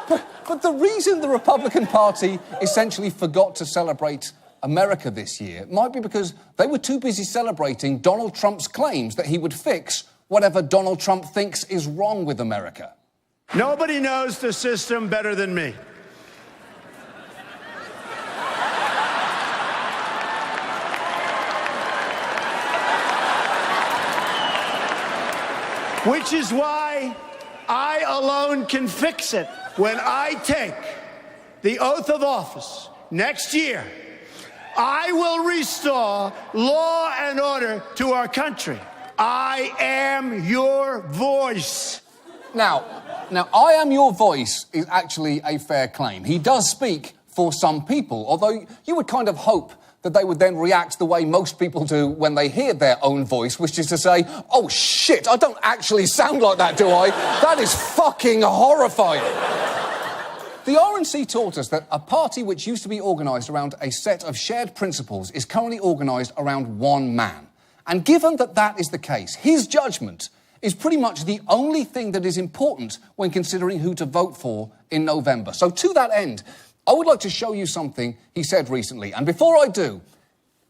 But the reason the Republican Party essentially forgot to celebrate America this year might be because they were too busy celebrating Donald Trump's claims that he would fix whatever Donald Trump thinks is wrong with America. Nobody knows the system better than me. Which is why I alone can fix it. When I take the oath of office next year, I will restore law and order to our country. I am your voice. Now, I am your voice is actually a fair claim. He does speak for some people, although you would kind of hope that they would then react the way most people do when they hear their own voice, which is to say, oh shit, I don't actually sound like that, do I? That is fucking horrifying. The RNC taught us that a party which used to be organised around a set of shared principles is currently organised around one man. And given that that is the case, his judgment is pretty much the only thing that is important when considering who to vote for in November. So to that end, I would like to show you something he said recently. And before I do,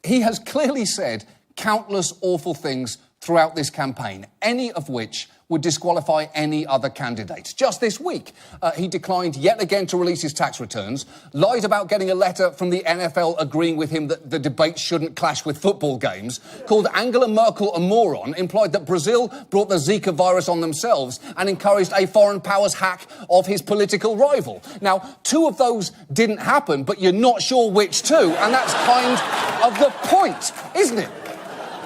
he has clearly said countless awful things throughout this campaign, any of which would disqualify any other candidate. Just this week, he declined yet again to release his tax returns, lied about getting a letter from the NFL agreeing with him that the debate shouldn't clash with football games, called Angela Merkel a moron, implied that Brazil brought the Zika virus on themselves, and encouraged a foreign powers hack of his political rival. Now, two of those didn't happen, but you're not sure which two, and that's kind of the point, isn't it?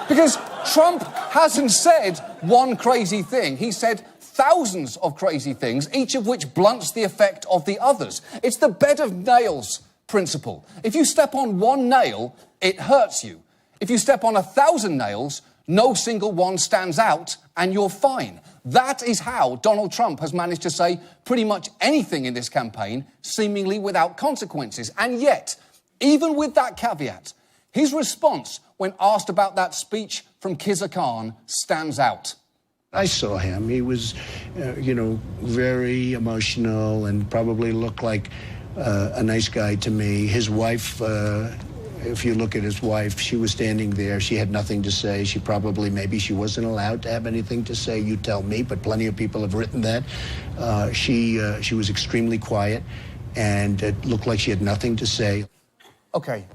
Because Trump hasn't said one crazy thing. He said thousands of crazy things, each of which blunts the effect of the others. It's the bed of nails principle. If you step on one nail, it hurts you. If you step on 1,000 nails, no single one stands out and you're fine. That is how Donald Trump has managed to say pretty much anything in this campaign, seemingly without consequences. And yet, even with that caveat, his response when asked about that speech from Ghazala Khan stands out. I saw him. He was, very emotional and probably looked like a nice guy to me. His wife, if you look at his wife, she was standing there. She had nothing to say. Maybe she wasn't allowed to have anything to say. You tell me, but plenty of people have written that. She was extremely quiet, and it looked like she had nothing to say. Okay,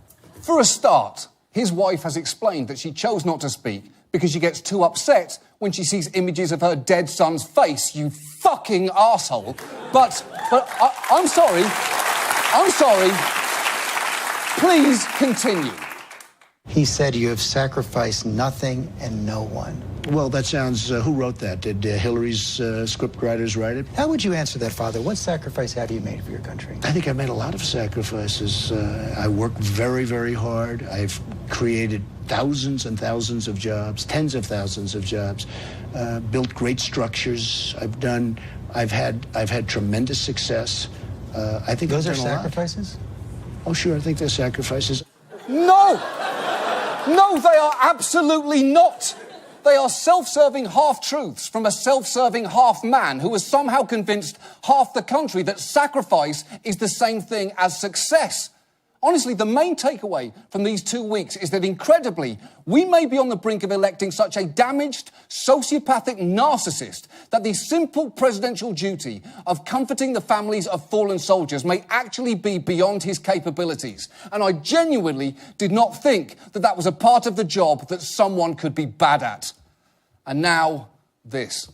for a start, his wife has explained that she chose not to speak because she gets too upset when she sees images of her dead son's face, you fucking arsehole. But I'm sorry. Please continue. He said you have sacrificed nothing and no one. Well, that sounds... who wrote that? Did Hillary's scriptwriters write it? How would you answer that, Father? What sacrifice have you made for your country? I think I've made a lot of sacrifices. I work very, very hard. I've created thousands and thousands of jobs, tens of thousands of jobs, built great structures. I've had tremendous success. I think those are sacrifices? Oh, sure, I think they're sacrifices. No, they are absolutely not. They are self-serving half-truths from a self-serving half-man who has somehow convinced half the country that sacrifice is the same thing as success. Honestly, the main takeaway from these 2 weeks is that, incredibly, we may be on the brink of electing such a damaged, sociopathic narcissist that the simple presidential duty of comforting the families of fallen soldiers may actually be beyond his capabilities. And I genuinely did not think that that was a part of the job that someone could be bad at. And now, this.